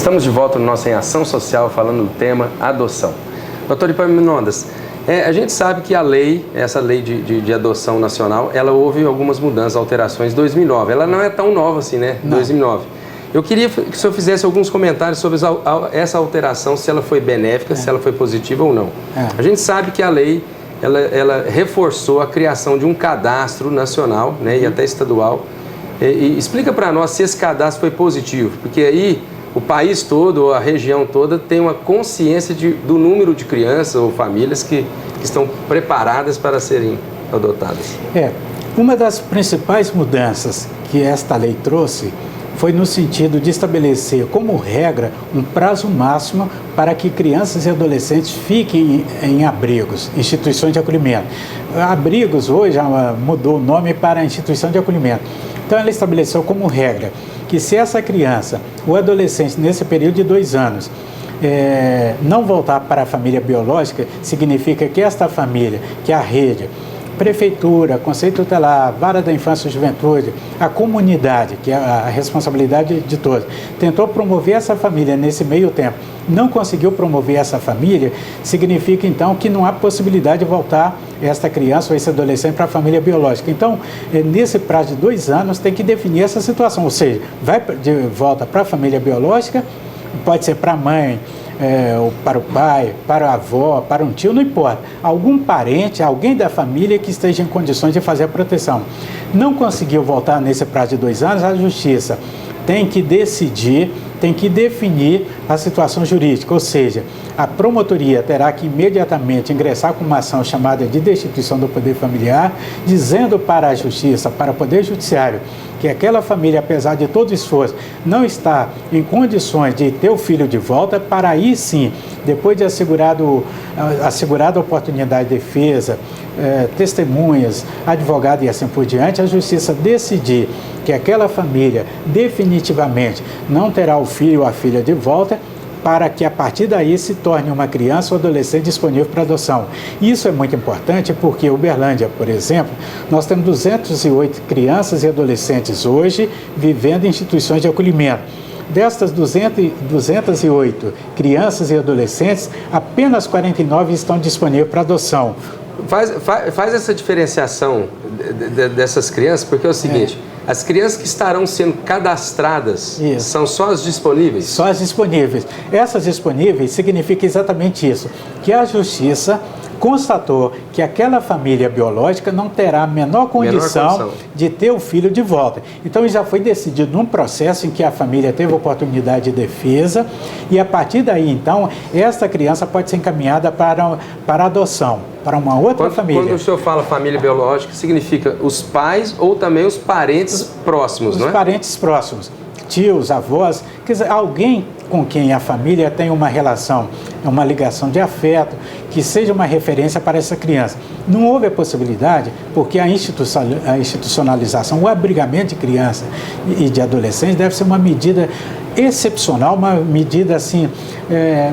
Estamos de volta no nosso Em Ação Social, falando do tema adoção. Doutor Epaminondas, a gente sabe que a lei, essa lei de adoção nacional, ela houve algumas mudanças, alterações em 2009. Ela não é tão nova assim, né? Não. 2009. Eu queria que o senhor fizesse alguns comentários sobre essa alteração, se ela foi benéfica, se ela foi positiva ou não. A gente sabe que a lei, ela reforçou a criação de um cadastro nacional, né, e até estadual. E explica para nós se esse cadastro foi positivo, porque aí o país todo, ou a região toda, tem uma consciência do número de crianças ou famílias que estão preparadas para serem adotadas. Uma das principais mudanças que esta lei trouxe foi no sentido de estabelecer como regra um prazo máximo para que crianças e adolescentes fiquem em abrigos, instituições de acolhimento. Abrigos hoje já mudou o nome para instituição de acolhimento. Então ela estabeleceu como regra que se essa criança ou adolescente nesse período de 2 anos não voltar para a família biológica, significa que esta família, que a rede, prefeitura, conselho tutelar, vara da infância e juventude, a comunidade, que é a responsabilidade de todos, tentou promover essa família nesse meio tempo, não conseguiu promover essa família, significa então que não há possibilidade de voltar esta criança ou esse adolescente para a família biológica. Então, nesse prazo de 2 anos, tem que definir essa situação, ou seja, vai de volta para a família biológica, pode ser para a mãe, para o pai, para a avó, para um tio, não importa. Algum parente, alguém da família que esteja em condições de fazer a proteção. Não conseguiu voltar nesse prazo de 2 anos, a justiça tem que decidir, tem que definir a situação jurídica, ou seja, a promotoria terá que imediatamente ingressar com uma ação chamada de destituição do poder familiar, dizendo para a justiça, para o poder judiciário, que aquela família, apesar de todo o esforço, não está em condições de ter o filho de volta, para aí sim, depois de assegurada a oportunidade de defesa, testemunhas, advogado e assim por diante, a justiça decidir que aquela família definitivamente não terá o filho ou a filha de volta, para que a partir daí se torne uma criança ou adolescente disponível para adoção. Isso é muito importante porque Uberlândia, por exemplo, nós temos 208 crianças e adolescentes hoje vivendo em instituições de acolhimento. Destas 208 crianças e adolescentes, apenas 49 estão disponíveis para adoção. Faz essa diferenciação dessas crianças, porque é o seguinte, as crianças que estarão sendo cadastradas são só as disponíveis? Só as disponíveis. Essas disponíveis significa exatamente isso, que a justiça constatou que aquela família biológica não terá a menor condição de ter o filho de volta. Então, já foi decidido num processo em que a família teve oportunidade de defesa e, a partir daí, então, esta criança pode ser encaminhada para adoção, para uma outra família. Quando o senhor fala família biológica, significa os pais ou também os parentes próximos, não é? Os parentes próximos, tios, avós, quer dizer, alguém com quem a família tem uma relação, uma ligação de afeto, que seja uma referência para essa criança. Não houve a possibilidade, porque a institucionalização, o abrigamento de criança e de adolescentes deve ser uma medida excepcional, uma medida assim,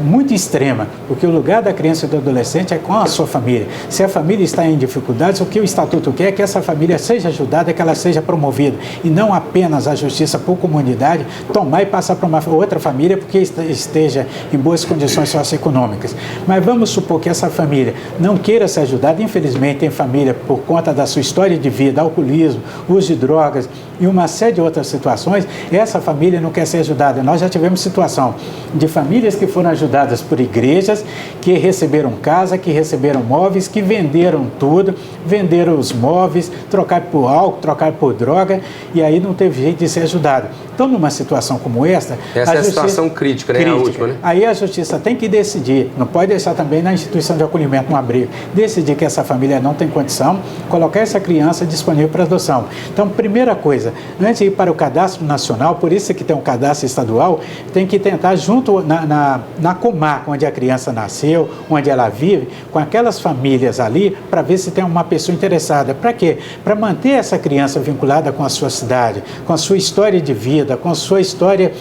muito extrema, porque o lugar da criança e do adolescente é com a sua família. Se a família está em dificuldades, o que o Estatuto quer é que essa família seja ajudada, que ela seja promovida, e não apenas a justiça por comunidade tomar e passar para uma outra família porque esteja em boas condições socioeconômicas. Mas vamos supor que essa família não queira ser ajudada, infelizmente tem família por conta da sua história de vida, alcoolismo, uso de drogas e uma série de outras situações, essa família não quer ser ajudada. Nós já tivemos situação de famílias que foram ajudadas por igrejas, que receberam casa, que receberam móveis, que venderam tudo, venderam os móveis, trocaram por álcool, trocaram por droga, e aí não teve jeito de ser ajudado. Então, numa situação como essa é a situação crítica, né? A última, né? Aí a justiça tem que decidir, não pode deixar também na instituição de acolhimento, no abrigo, decidir que essa família não tem condição, colocar essa criança disponível para adoção. Então, primeira coisa, antes de ir para o cadastro nacional, por isso que tem um cadastro estadual, tem que tentar junto na comarca onde a criança nasceu, onde ela vive, com aquelas famílias ali, para ver se tem uma pessoa interessada. Para quê? Para manter essa criança vinculada com a sua cidade, com a sua história de vida, com a sua história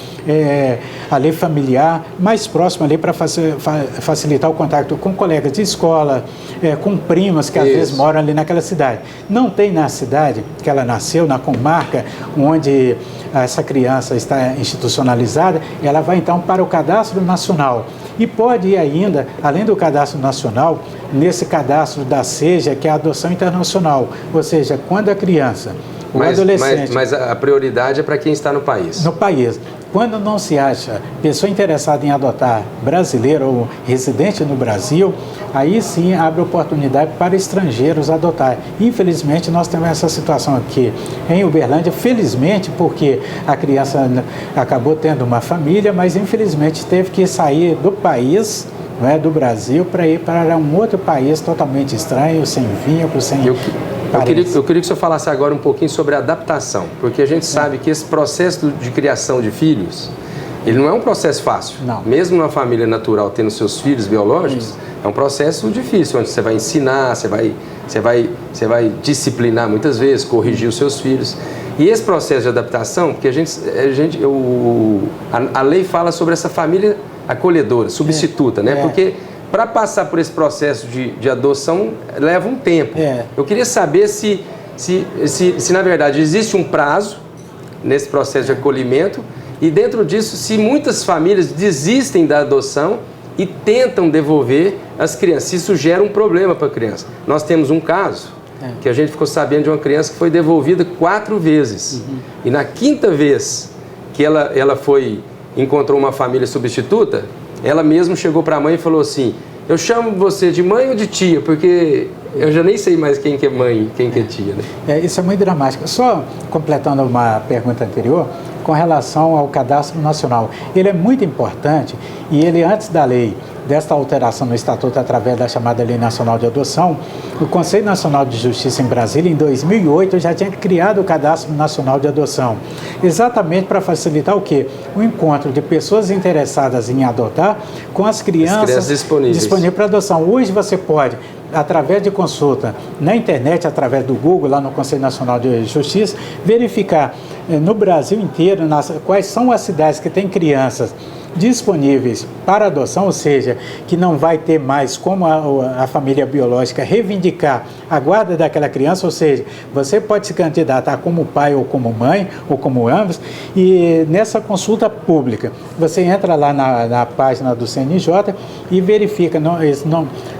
ali familiar, mais próxima ali para facilitar o contato com colegas de escola, com primas que às vezes moram ali naquela cidade. Não tem na cidade que ela nasceu, na comarca, onde essa criança está institucionalizada, institucionalizada, ela vai então para o Cadastro Nacional. E pode ir ainda, além do Cadastro Nacional, nesse cadastro da SEJA, que é a adoção internacional. Ou seja, quando a criança, o adolescente... Mas a prioridade é para quem está no país. No país. Quando não se acha pessoa interessada em adotar brasileiro ou residente no Brasil, aí sim abre oportunidade para estrangeiros adotar. Infelizmente, nós temos essa situação aqui em Uberlândia, felizmente, porque a criança acabou tendo uma família, mas infelizmente teve que sair do país, não é, do Brasil, para ir para um outro país totalmente estranho, sem vínculo, sem... Eu queria que o senhor falasse agora um pouquinho sobre a adaptação, porque a gente sabe que esse processo de criação de filhos, ele não é um processo fácil. Não. Mesmo numa família natural tendo seus filhos biológicos, é um processo difícil, onde você vai ensinar, você vai disciplinar muitas vezes, corrigir os seus filhos. E esse processo de adaptação, porque a lei fala sobre essa família acolhedora, substituta, né? Porque para passar por esse processo de adoção leva um tempo. Eu queria saber se na verdade existe um prazo nesse processo de acolhimento e dentro disso se muitas famílias desistem da adoção e tentam devolver as crianças. Isso gera um problema para a criança. Nós temos um caso que a gente ficou sabendo de uma criança que foi devolvida 4 vezes. E na 5ª vez que ela encontrou uma família substituta, ela mesma chegou para a mãe e falou assim: eu chamo você de mãe ou de tia, porque eu já nem sei mais quem que é mãe, quem que é tia, né? Isso é muito dramático. Só completando uma pergunta anterior, com relação ao Cadastro Nacional. Ele é muito importante e ele, antes da lei, desta alteração no Estatuto através da chamada Lei Nacional de Adoção, o Conselho Nacional de Justiça em Brasília, em 2008, já tinha criado o Cadastro Nacional de Adoção, exatamente para facilitar o quê? O encontro de pessoas interessadas em adotar com as crianças disponíveis para adoção. Hoje você pode, através de consulta na internet, através do Google, lá no Conselho Nacional de Justiça, verificar no Brasil inteiro quais são as cidades que têm crianças disponíveis para adoção, ou seja, que não vai ter mais como a família biológica reivindicar a guarda daquela criança, ou seja, você pode se candidatar como pai ou como mãe, ou como ambos, e nessa consulta pública, você entra lá na página do CNJ e verifica,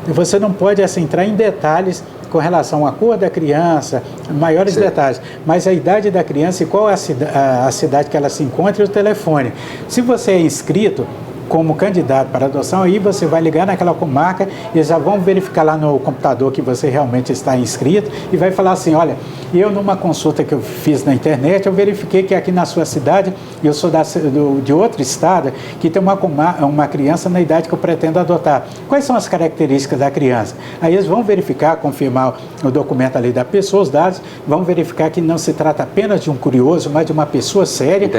você não pode entrar em detalhes com relação à cor da criança, maiores detalhes, mas a idade da criança e qual é a cidade que ela se encontra e o telefone. Se você é inscrito como candidato para adoção, aí você vai ligar naquela comarca e eles já vão verificar lá no computador que você realmente está inscrito e vai falar assim: olha, eu numa consulta que eu fiz na internet, eu verifiquei que aqui na sua cidade, eu sou de outro estado, que tem uma criança na idade que eu pretendo adotar. Quais são as características da criança? Aí eles vão verificar, confirmar o documento ali da pessoa, os dados, vão verificar que não se trata apenas de um curioso, mas de uma pessoa séria,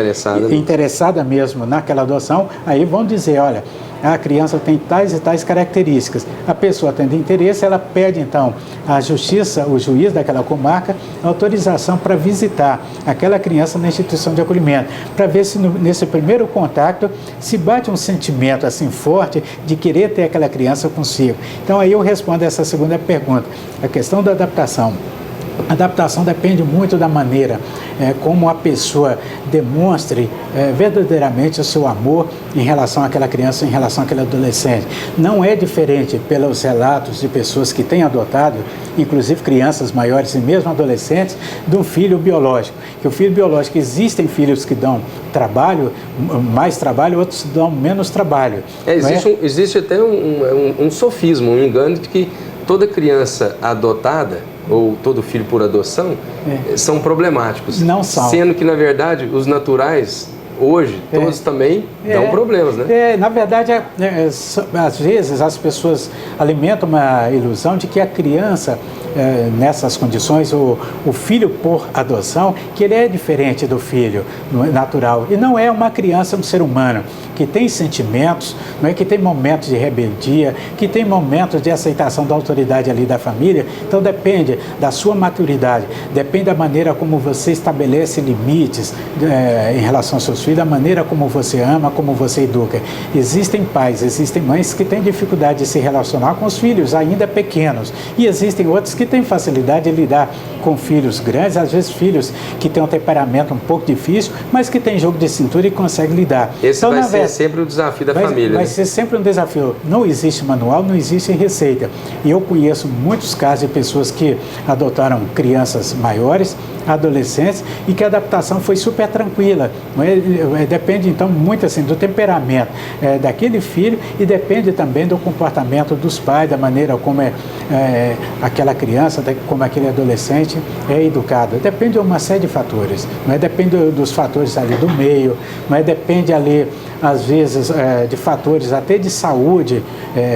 interessada mesmo naquela adoção. Aí vão dizer: olha, a criança tem tais e tais características. A pessoa tendo interesse, ela pede então à justiça, o juiz daquela comarca, autorização para visitar aquela criança na instituição de acolhimento, para ver se nesse primeiro contato se bate um sentimento assim forte de querer ter aquela criança consigo. Então aí eu respondo essa segunda pergunta, a questão da adaptação. A adaptação depende muito da maneira como a pessoa demonstre verdadeiramente o seu amor em relação àquela criança, em relação àquele adolescente. Não é diferente pelos relatos de pessoas que têm adotado, inclusive crianças maiores e mesmo adolescentes, do filho biológico. Que o filho biológico, existem filhos que dão trabalho, mais trabalho, outros dão menos trabalho. Existe até um sofismo, um engano de que toda criança adotada ou todo filho por adoção são problemáticos. Não são. Sendo que, na verdade, os naturais, hoje, todos também dão problemas, né? Na verdade, às vezes as pessoas alimentam uma ilusão de que a criança, nessas condições, o filho por adoção, que ele é diferente do filho natural. E não é uma criança, um ser humano, que tem sentimentos, não é, que tem momentos de rebeldia, que tem momentos de aceitação da autoridade ali da família. Então depende da sua maturidade, depende da maneira como você estabelece limites em relação aos seus filhos, da maneira como você ama, como você educa. Existem pais, existem mães que têm dificuldade de se relacionar com os filhos ainda pequenos, e existem outros que que têm facilidade de lidar com filhos grandes, às vezes filhos que têm um temperamento um pouco difícil, mas que têm jogo de cintura e conseguem lidar. Esse então, vai ser sempre o desafio da família. Vai ser sempre um desafio. Não existe manual, não existe receita. E eu conheço muitos casos de pessoas que adotaram crianças maiores, adolescentes, e que a adaptação foi super tranquila. Depende, então, muito assim, do temperamento daquele filho e depende também do comportamento dos pais, da maneira como aquela criança, como aquele adolescente é educado. Depende de uma série de fatores. Depende dos fatores ali do meio, depende ali, às vezes, de fatores até de saúde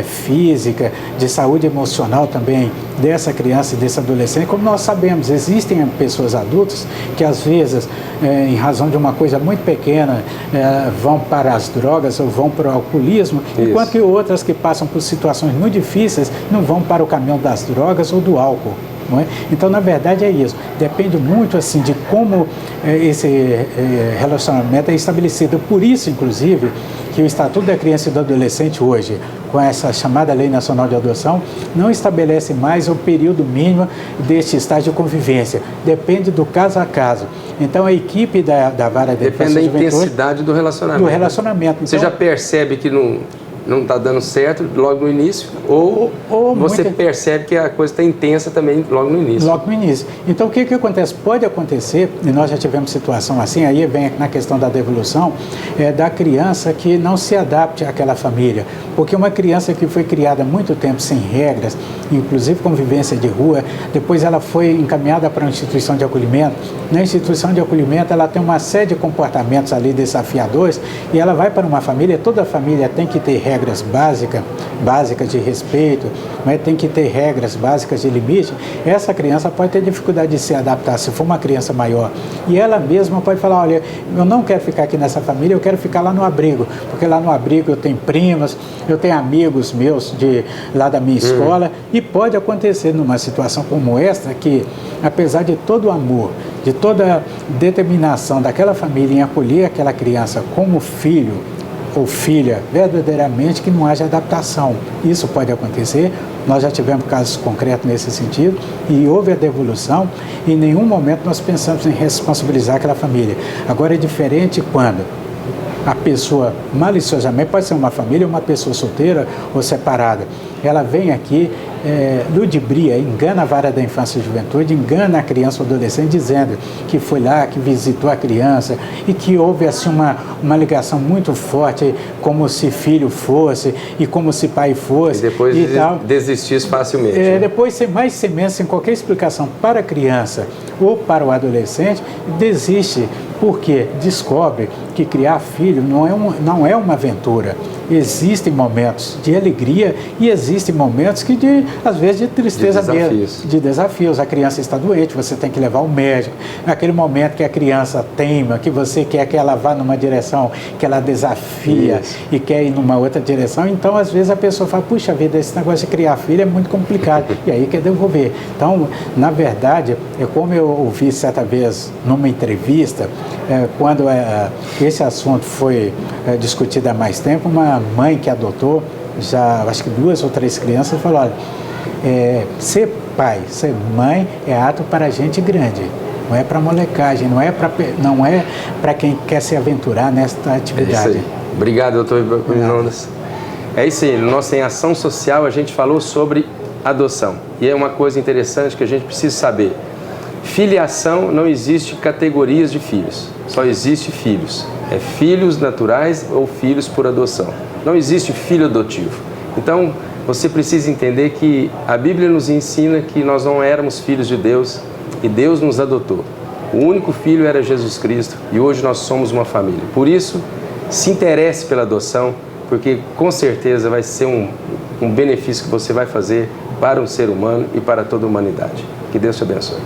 física, de saúde emocional também dessa criança e desse adolescente. Como nós sabemos, existem pessoas adultas que às vezes, em razão de uma coisa muito pequena, vão para as drogas ou vão para o alcoolismo, enquanto que outras que passam por situações muito difíceis não vão para o caminho das drogas ou do álcool. Não é? Então, na verdade, é isso. Depende muito assim, de como esse relacionamento é estabelecido. Por isso, inclusive, que o Estatuto da Criança e do Adolescente hoje, com essa chamada Lei Nacional de Adoção, não estabelece mais o período mínimo deste estágio de convivência. Depende do caso a caso. Então, a equipe da Vara de Infância Depende da intensidade do relacionamento. Do relacionamento. Então, você já percebe que não está dando certo logo no início, ou você percebe que a coisa está intensa também logo no início. Logo no início. Então, o que acontece? Pode acontecer, e nós já tivemos situação assim, aí vem na questão da devolução, da criança que não se adapte àquela família. Porque uma criança que foi criada há muito tempo sem regras, inclusive convivência de rua, depois ela foi encaminhada para uma instituição de acolhimento. Na instituição de acolhimento, ela tem uma série de comportamentos ali desafiadores, e ela vai para uma família, toda a família tem que ter regras básicas de respeito, mas tem que ter regras básicas de limite. Essa criança pode ter dificuldade de se adaptar se for uma criança maior. E ela mesma pode falar, olha, eu não quero ficar aqui nessa família, eu quero ficar lá no abrigo, porque lá no abrigo eu tenho primas, eu tenho amigos meus lá da minha escola, e pode acontecer numa situação como esta, que apesar de todo o amor, de toda a determinação daquela família em acolher aquela criança como filho ou filha, verdadeiramente que não haja adaptação. Isso pode acontecer, nós já tivemos casos concretos nesse sentido, e houve a devolução, e em nenhum momento nós pensamos em responsabilizar aquela família. Agora é diferente quando a pessoa maliciosamente, pode ser uma família, uma pessoa solteira ou separada, ela vem aqui, ludibria, engana a Vara da Infância e Juventude, engana a criança ou adolescente dizendo que foi lá, que visitou a criança e que houve assim uma ligação muito forte, como se filho fosse e como se pai fosse. E depois desistisse facilmente. Depois, sem mais sem menos, sem qualquer explicação para a criança ou para o adolescente, desiste, porque descobre que criar filho não é uma aventura. Existem momentos de alegria e existem momentos que às vezes de tristeza mesmo, de desafios. A criança está doente, você tem que levar ao médico. Naquele momento que a criança teima, que você quer que ela vá numa direção, que ela desafia e quer ir numa outra direção, então às vezes a pessoa fala, puxa vida, esse negócio de criar filho é muito complicado, e aí quer devolver. Então, na verdade, como eu ouvi certa vez numa entrevista, quando esse assunto foi discutido há mais tempo, uma mãe que adotou já acho que 2 ou 3 crianças falou, olha, ser pai, ser mãe é ato para gente grande, não é para molecagem, não é para quem quer se aventurar nesta atividade. É isso aí. Obrigado, doutor Epaminondas. É isso aí, no nosso Em Ação Social a gente falou sobre adoção, e é uma coisa interessante que a gente precisa saber. Filiação, não existe categorias de filhos, só existe filhos. É filhos naturais ou filhos por adoção. Não existe filho adotivo. Então, você precisa entender que a Bíblia nos ensina que nós não éramos filhos de Deus e Deus nos adotou. O único filho era Jesus Cristo e hoje nós somos uma família. Por isso, se interesse pela adoção, porque com certeza vai ser um benefício que você vai fazer para um ser humano e para toda a humanidade. Que Deus te abençoe.